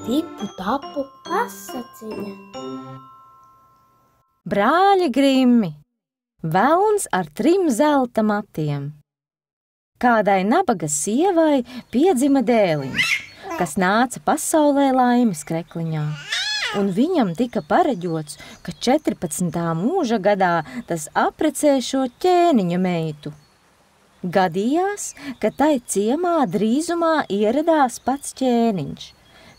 tipu tapu pasaciņa. Brāļi Grimmi, velns ar 3 zelta matiem. Kādai nabaga sievai piedzima dēliņš, kas nāca pasaulē laimes krekliņā, un viņam tika pareģots, ka 14. mūža gadā tas aprecē šo ķēniņa meitu. Gadījās, ka tai ciemā drīzumā ieradās pats ķēniņš,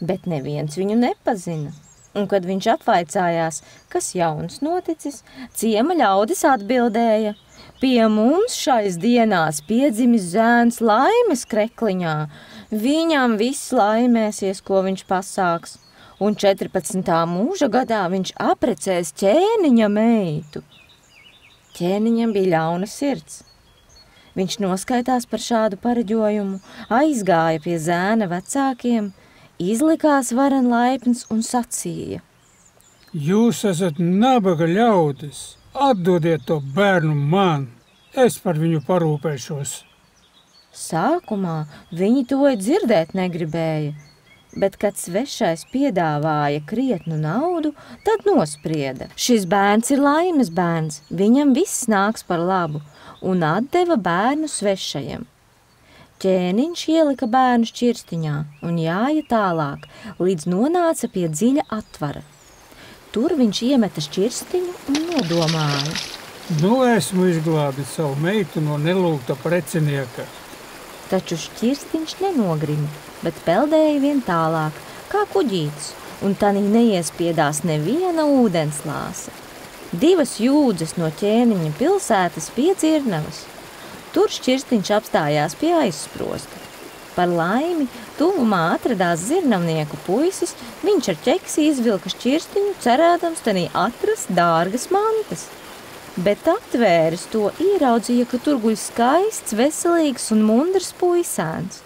bet neviens viņu nepazina. Un, kad viņš apvaicājās, kas jauns noticis, ciema ļaudis atbildēja: pie mums šais dienās piedzimis zēns laimes krekliņā, viņam viss laimēsies, ko viņš pasāks, un 14. mūža gadā viņš aprecēs ķēniņa meitu. Ķēniņam bija ļauna sirds. Viņš noskaitās par šādu pareģojumu, aizgāja pie zēna vecākiem, izlikās varen laipns un sacīja: Jūs esat nabaga ļaudis, atdodiet to bērnu man, es par viņu parūpēšos. Sākumā viņi to dzirdēt negribēja, bet, kad svešais piedāvāja krietnu naudu, tad nosprieda: šis bērns ir laimes bērns, viņam viss nāks par labu, un atdeva bērnu svešajam. Ķēniņš ielika bērnu šķirstiņā un jāja tālāk, līdz nonāca pie dziļa atvara. Tur viņš iemeta šķirstiņu un nodomāja: Nu, esmu izglābis savu meitu no nelūgta precinieka. Taču šķirstiņš nenogrima, bet peldēja vien tālāk, kā kuģītis, un tanī neiespiedās neviena ūdenslāse. 2 jūdzes no ķēniņa pilsētas pie Dzirnavas. Tur šķirstiņš apstājās pie aizsprosta. Par laimi, tuvumā atradās zirnavnieku puisis, viņš ar ķeksi izvilka šķirstiņu, cerēdams tanī atrast dārgas mantas. Bet atvēris to ieraudzīja, ka tur guļ skaists, veselīgs un mundrs puisēns.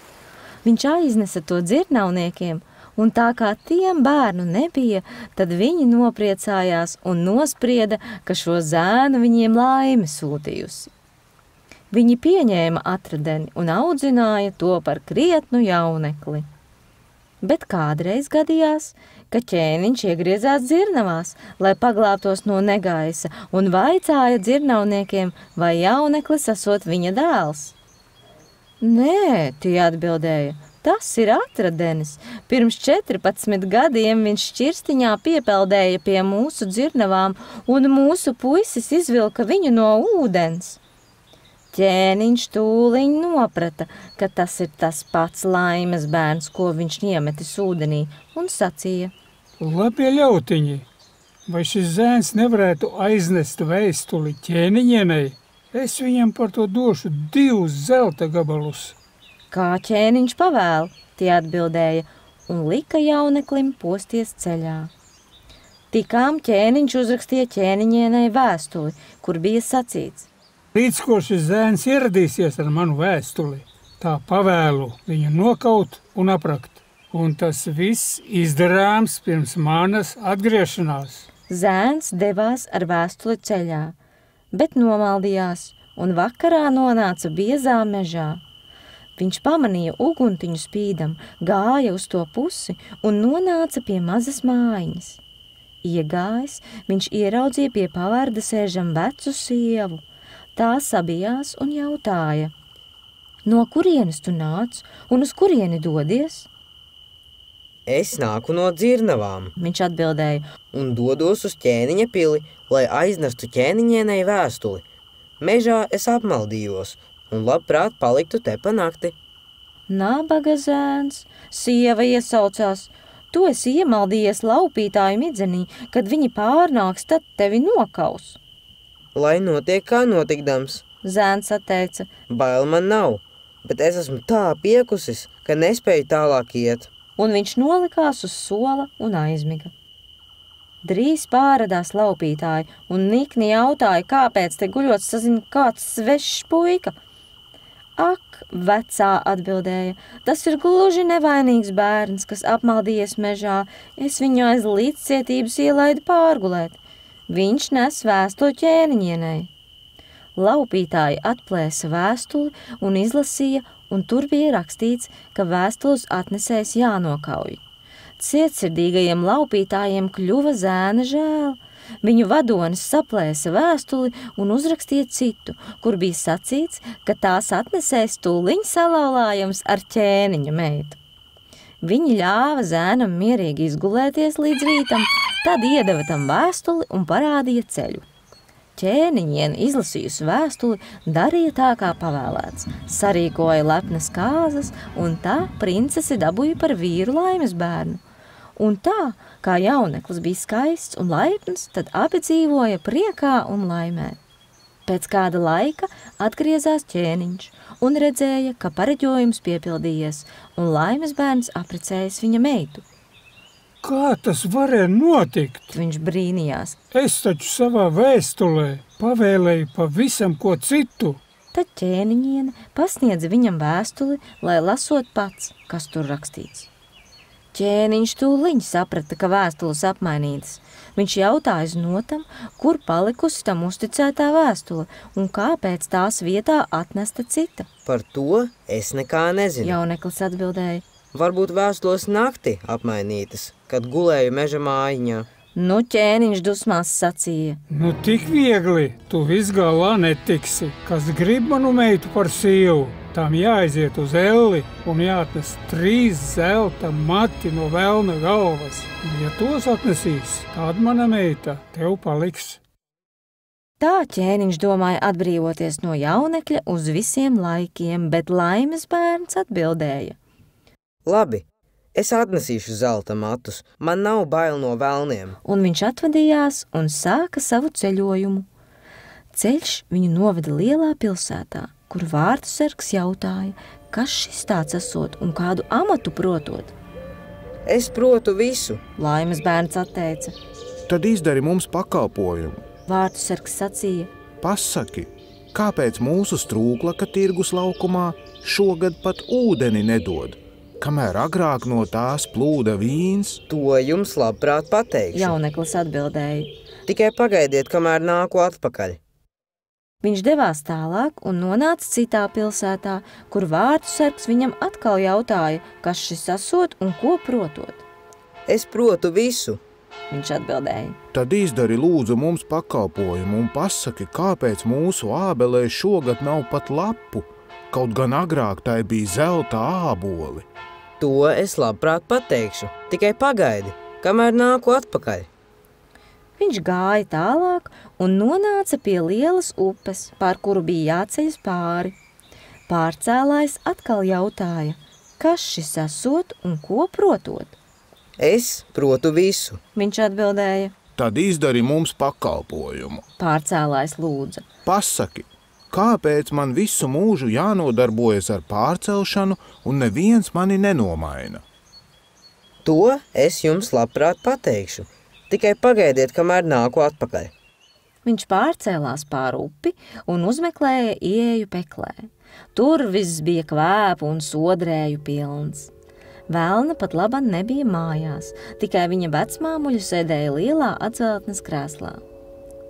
Viņš aiznesa to dzirnavniekiem, un tā kā tiem bērnu nebija, tad viņi nopriecājās un nosprieda, ka šo zēnu viņiem laime sūtījusi. Viņi pieņēma atradeni un audzināja to par krietnu jaunekli. Bet kādreiz gadījās, ka ķēniņš iegriezās dzirnavās, lai paglābtos no negaisa, un vaicāja dzirnavniekiem, vai jauneklis esot viņa dēls. Nē, tie atbildēja, tas ir atradenis. Pirms 14 gadiem viņš šķirstiņā piepeldēja pie mūsu dzirnavām, un mūsu puisis izvilka viņu no ūdens. Ķēniņš tūliņ noprata, ka tas ir tas pats laimes bērns, ko viņš iemetis ūdenī, un sacīja: Labie ļautiņi, vai šis zēns nevarētu aiznest vēstuli ķēniņienei? Es viņam par to došu 2 zelta gabalus. Kā ķēniņš pavēl, tie atbildēja, un lika jauneklim posties ceļā. Tikām ķēniņš uzrakstīja ķēniņienei vēstuli, kur bija sacīts: Līdz ko šis zēns ieradīsies ar manu vēstuli, tā pavēlu viņu nokaut un aprakt. Un tas viss izdarāms pirms manas atgriešanās. Zēns devās ar vēstuli ceļā, bet nomaldījās un vakarā nonāca biezā mežā. Viņš pamanīja uguntiņu spīdam, gāja uz to pusi un nonāca pie mazas mājiņas. Iegājis, viņš ieraudzīja pie pavārda sēžam vecu sievu. Tā sabijās un jautāja: No kurienes tu nāc un uz kurieni dodies? Es nāku no dzirnavām, viņš atbildēja, un dodos uz ķēniņa pili, lai aiznestu ķēniņienei vēstuli. Mežā es apmaldījos un labprāt paliktu te pa nakti. Nabaga zēns, sieva iesaucās: Tu esi iemaldījies laupītāju midzenī, kad viņi pārnāks, tad tevi nokaus. Lai notiek kā notikdams, zēns atteica. Bail man nav, bet es esmu tā piekusis, ka nespēju tālāk iet. Un viņš nolikās uz sola un aizmiga. Drīz pāradās laupītāji un nikni jautāja, kāpēc te guļot sazina kāds svešs puika. Ak, vecā, atbildēja, tas ir gluži nevainīgs bērns, kas apmaldījies mežā, es viņu aiz līdzcietības ielaidu pārgulēt. Viņš nes vēstuli ķēniņienei. Laupītāji atplēsa vēstuli un izlasīja, un tur bija rakstīts, ka vēstules atnesējs jānokauj. Cietsirdīgajiem laupītājiem kļuva zēna žēl. Viņu vadonis saplēsa vēstuli un uzrakstīja citu, kur bija sacīts, ka tās atnesēs tūliņ salauzājams ar ķēniņa meitu. Viņi ļāva zēnam mierīgi izgulēties līdz rītam, tad iedeva tam vēstuli un parādīja ceļu. Ķēniņiene, izlasījusi vēstuli, darīja tā, kā pavēlēts, sarīkoja lepnas kāzas, un tā princesi dabūja par vīru laimes bērnu. Un tā, kā jauneklis bija skaists un laipns, tad abi dzīvoja priekā un laimē. Pēc kāda laika atgriezās ķēniņš un redzēja, ka pareģojums piepildījies, un laimes bērns apprecējis viņa meitu. Kā tas varēja notikt? Viņš brīnījās. Es taču savā vēstulē pavēlēju pavisam ko citu. Tad ķēniņiene pasniedza viņam vēstuli, lai lasot pats, kas tur rakstīts. Ķēniņš tūliņ saprata, ka vēstules apmainītas. Viņš jautāja znotam, kur palikusi tam uzticētā vēstule un kāpēc tās vietā atnesta cita. Par to es nekā nezinu. Jauneklis atbildēja. Varbūt vēstules nakti apmainītas, kad gulēju meža mājiņā. Nu, ķēniņš dusmās sacīja. Nu, tik viegli, tu visgalā netiksi. Kas grib manu meitu par sievu, tām jāaiziet uz elli un jāatnes 3 zelta mati no velna galvas. Ja tos atnesīs, tad mana meita tev paliks. Tā ķēniņš domāja atbrīvoties no jaunekļa uz visiem laikiem, bet laimes bērns atbildēja. Labi, es atnesīšu zelta matus, man nav bail no velniem. Un viņš atvadījās un sāka savu ceļojumu. Ceļš viņu noveda lielā pilsētā, kur vārtu sargs jautāja, kas šis tāds esot un kādu amatu protot. Es protu visu. Laimes bērns atteica. Tad izdari mums pakalpojumu. Vārtu sargs sacīja. Pasaki, kāpēc mūsu strūklaka tirgus laukumā šogad pat ūdeni nedod? Kamēr agrāk no tās plūda vīns? To jums labprāt pateikšu. Jauneklis atbildēja. Tikai pagaidiet, kamēr nāku atpakaļ. Viņš devās tālāk un nonāca citā pilsētā, kur vārtu sargs viņam atkal jautāja, kas šis esot un ko protot. Es protu visu. Viņš atbildēja. Tad izdari lūdzu mums pakalpojumu un pasaki, kāpēc mūsu ābelē šogad nav pat lapu, kaut gan agrāk tai bija zelta āboli. To es labprāt pateikšu, tikai pagaidi, kamēr nāku atpakaļ. Viņš gāja tālāk un nonāca pie lielas upes, pār kuru bija jāceļas pāri. Pārcēlājs atkal jautāja, kas šis esot un ko protot. Es protu visu. Viņš atbildēja. Tad izdari mums pakalpojumu. Pārcēlājs lūdza. Pasaki, kāpēc man visu mūžu jānodarbojas ar pārcelšanu un neviens mani nenomaina? To es jums labprāt pateikšu, tikai pagaidiet, kamēr nāku atpakaļ. Viņš pārcēlās pār upi un uzmeklēja ieeju peklē. Tur viss bija kvēpu un sodrēju pilns. Velna pat laban nebija mājās, tikai viņa vecmāmuļa sēdēja lielā atzeltnes krēslā.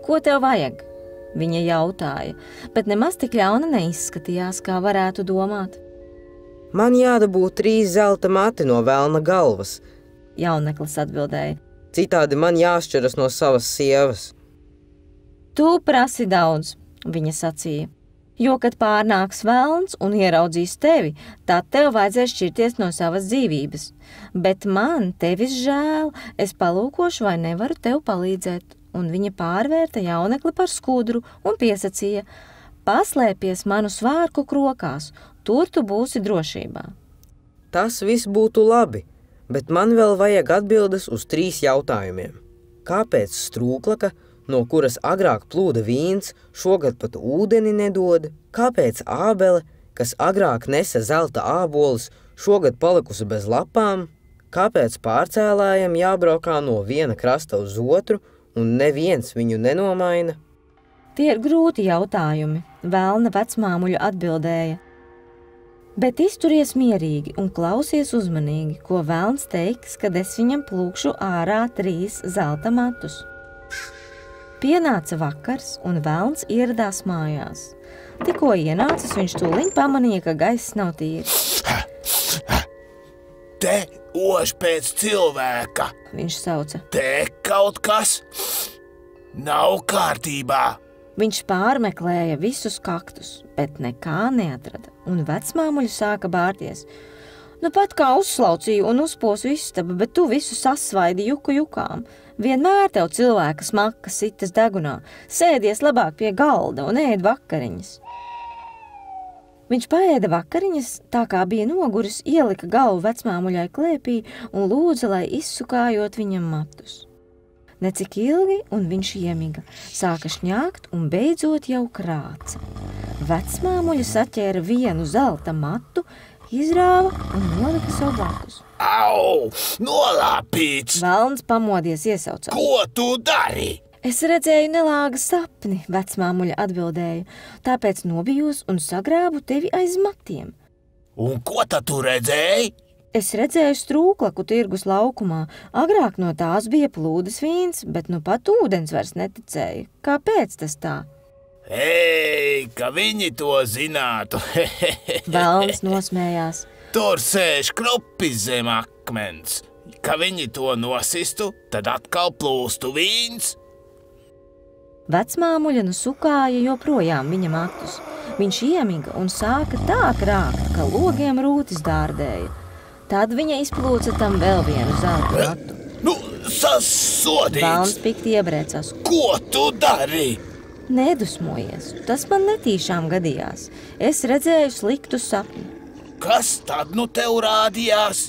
Ko tev vajag? Viņa jautāja, bet nemaz tik ļauna neizskatījās, kā varētu domāt. Man jādabū 3 zelta mati no velna galvas. Jauneklis atbildēja. Citādi man jāšķiras no savas sievas. Tu prasi daudz, viņa sacīja, jo, kad pārnāks velns un ieraudzīs tevi, tad tev vajadzēs šķirties no savas dzīvības. Bet man tevis žēl, es palūkošu, vai nevaru tev palīdzēt. Un viņa pārvērta jaunekli par skudru un piesacīja, paslēpies manu svārku krokās, tur tu būsi drošībā. Tas viss būtu labi, bet man vēl vajag atbildes uz 3 jautājumiem. Kāpēc strūklaka, no kuras agrāk plūda vīns, šogad pat ūdeni nedod? Kāpēc ābele, kas agrāk nesa zelta ābolis, šogad palikusi bez lapām? Kāpēc pārcēlājam jābraukā no viena krasta uz otru, un neviens viņu nenomaina? Tie ir grūti jautājumi, velna vecmāmuļa atbildēja. Bet izturies mierīgi un klausies uzmanīgi, ko velns teiks, kad es viņam plūkšu ārā 3 zelta matus. Pienāca vakars, un velns ieradās mājās. Tikko ienācis, viņš tūliņ pamanīja, ka gaiss nav tīrs. Te ož pēc cilvēka. Viņš sauca. Te kaut kas nav kārtībā. Viņš pārmeklēja visus kaktus, bet nekā neatrada, un vecmāmuļa sāka bārties. Nu pat kā uzslaucīju un uzposu istabu, bet tu visu sasvaidi juku jukām. Vienmēr tev cilvēka smaka sitas degunā. Sēdies labāk pie galda un ēd vakariņas. Viņš paēda vakariņas, tā kā bija noguris, ielika galvu vecmāmuļai klēpī un lūdza, lai izsukājot viņam matus. Necik ilgi, un viņš iemiga, sāka šņākt un beidzot jau krāca. Vecmāmuļa saķēra vienu zelta matu, izrāva un nolika savu blakus. Au! Nolāpīts! Velns pamodies iesaucās. Ko tu dari? Es redzēju nelāga sapni, vecmāmuļa atbildēja, tāpēc nobijos un sagrābu tevi aiz matiem. Un ko tad tu redzēji? Es redzēju strūklaku tirgus laukumā. Agrāk no tās bija plūdes vīns, bet nu pat ūdens vairs neticēja. Kāpēc tas tā? Ei, ka viņi to zinātu. Velns nosmējās. Tur sēž krupis zem akmens. Ka viņi to nosistu, tad atkal plūstu vīns. Vecmāmuļa nu sukāja joprojām viņa matus. Viņš iemiga un sāka tā krākt, ka logiem rūtis dārdēja. Tad viņa izplūca tam vēl vienu zelta matu. Nu, sasodīts! Velns pikti iebrēcās. Ko tu dari? Nedusmojies, tas man netīšām gadījās. Es redzēju sliktu sapni. Kas tad nu tev rādījās?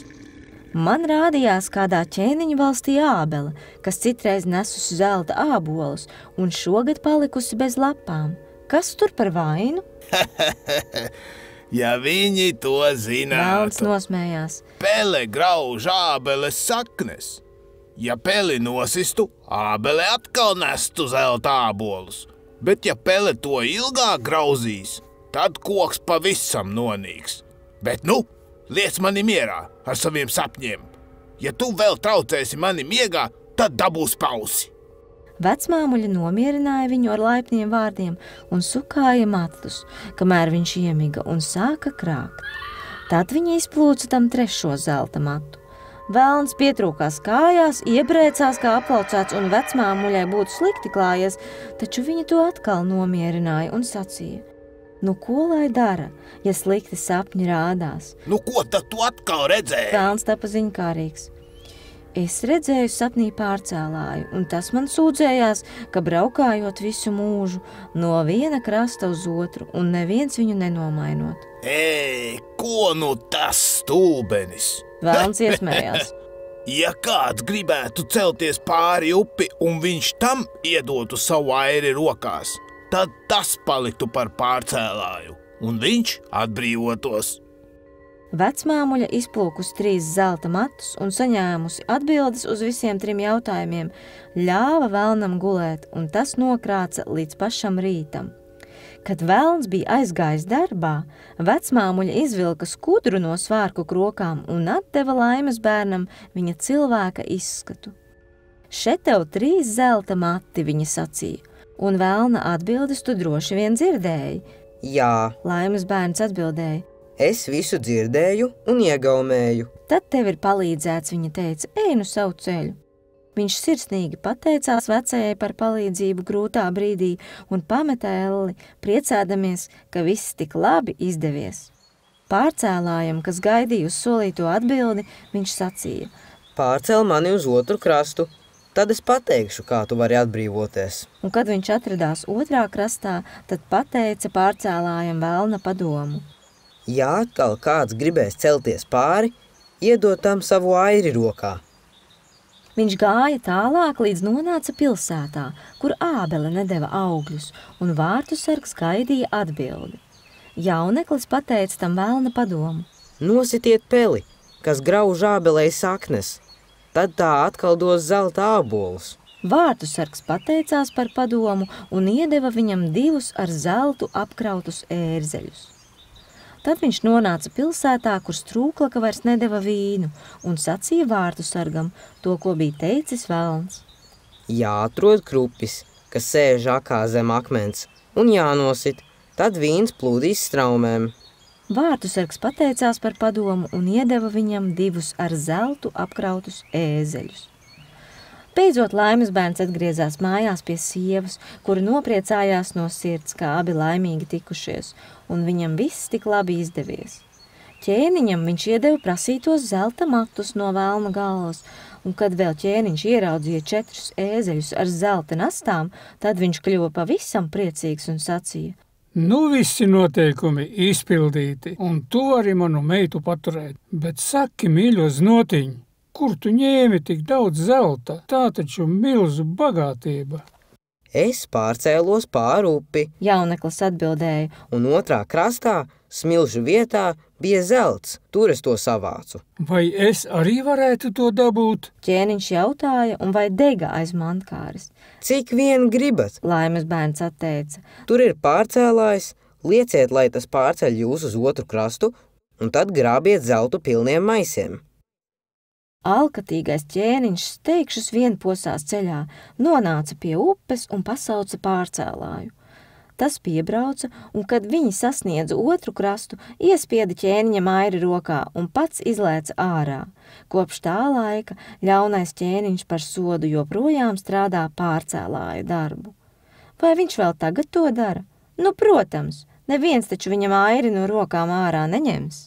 Man rādījās kādā ķēniņa valstī ābele, kas citreiz nesusi zelta ābolus un šogad palikusi bez lapām. Kas tur par vainu? Ja viņi to Velns zinātu. nosmējās. Pele grauž ābeles saknes. Ja peli nosistu, ābele atkal nestu zelta ābolus. Bet ja pele to ilgāk grauzīs, tad koks pavisam nonīks. Bet nu, liec mani mierā ar saviem sapņiem. Ja tu vēl traucēsi mani miegā, tad dabūs pausi. Vecmāmuļa nomierināja viņu ar laipniem vārdiem un sukāja matus, kamēr viņš iemiga un sāka krākt. Tad viņa izplūca tam trešo zelta matu. Velns pietrūkās kājās, iebrēcās kā aplaucēts un vecmāmuļai būtu slikti klājies, taču viņa to atkal nomierināja un sacīja. Nu, ko lai dara, ja slikti sapņi rādās? Nu, ko tad tu atkal redzēji? Velns tapa ziņkārīgs. Es redzēju sapnī pārcēlāju, un tas man sūdzējās, ka braukājot visu mūžu no viena krasta uz otru, un neviens viņu nenomainot. Ei, ko nu tas stulbenis? Velns iesmējās. Ja kāds gribētu celties pāri upi un viņš tam iedotu savu airi rokās, tad tas paliktu par pārcēlāju, un viņš atbrīvotos. Vecmāmuļa izplūkus 3 zelta matus un saņēmusi atbildes uz visiem 3 jautājumiem, ļāva velnam gulēt, un tas nokrāca līdz pašam rītam. Kad velns bija aizgājis darbā, vecmāmuļa izvilka skudru no svārku krokām un atdeva laimes bērnam viņa cilvēka izskatu. Šeit tev 3 zelta mati, viņa sacīja, un velna atbildes tu droši vien dzirdēji. Jā, Laimes bērns atbildēja. es visu dzirdēju un iegaumēju. Tad tev ir palīdzēts, viņa teica, ej nu savu ceļu. Viņš sirsnīgi pateicās vecajai par palīdzību grūtā brīdī un pameta elli, priecādamies, ka viss tik labi izdevies. Pārcēlājam, kas gaidīja uz solīto atbildi, viņš sacīja. Pārcel mani uz otru krastu, tad es pateikšu, kā tu vari atbrīvoties. Un kad viņš atradās otrā krastā, tad pateica pārcēlājam velna padomu. Ja atkal kāds gribēs celties pāri, iedod tam savu airi rokā. Viņš gāja tālāk, līdz nonāca pilsētā, kur ābele nedeva augļus, un vārtu sargs gaidīja atbildi. Jauneklis pateica tam velna padomu. Nositiet peli, kas grauž ābelei saknes, tad tā atkal dos zelta ābolus. Vārtu sargs pateicās par padomu un iedeva viņam 2 ar zeltu apkrautus ērzeļus. Tad viņš nonāca pilsētā, kur strūklaka vairs nedeva vīnu, un sacīja vārtu sargam to, ko bija teicis velns. Jāatrod krupis, kas sēž akā zem akmens, un jānosit, tad vīns plūdīs straumēm. Vārtusargs pateicās par padomu un iedeva viņam 2 ar zeltu apkrautus ēzeļus. Beidzot Laimes bērns atgriezās mājās pie sievas, kura nopriecājās no sirds, kā abi laimīgi tikušies, un viņam viss tik labi izdevies. Ķēniņam viņš iedeva prasītos zelta matus no velna galvas, un kad vēl ķēniņš ieraudzīja 4 ēzeļus ar zelta nastām, tad viņš kļuva pavisam priecīgs un sacīja: Nu, visi noteikumi izpildīti, un tu vari manu meitu paturēt. Bet saki, mīļo znotiņ, kur tu ņēmi tik daudz zelta? Tā taču milzu bagātība. Es pārcēlos pāri upi, Jauneklis atbildēja: un otrā krastā, smilžu vietā, bija zelts. Tur es to savācu. Vai es arī varētu to dabūt? Ķēniņš jautāja, un vai dega aiz mantkāres. Cik vien gribat? Laimes bērns atteica: Tur ir pārcēlājs, lieciet, lai tas pārceļ jūs uz otru krastu, un tad grābiet zeltu pilniem maisiem. Alkatīgais ķēniņš steigšus vien posās ceļā, nonāca pie upes un pasauca pārcēlāju. Tas piebrauca, un kad viņi sasniedza otru krastu, iespieda ķēniņa mairi rokā un pats izlēca ārā. Kopš tā laika ļaunais ķēniņš par sodu joprojām strādā pārcēlāju darbu. Vai viņš vēl tagad to dara? Nu, protams, neviens taču viņa mairi no rokām ārā neņems.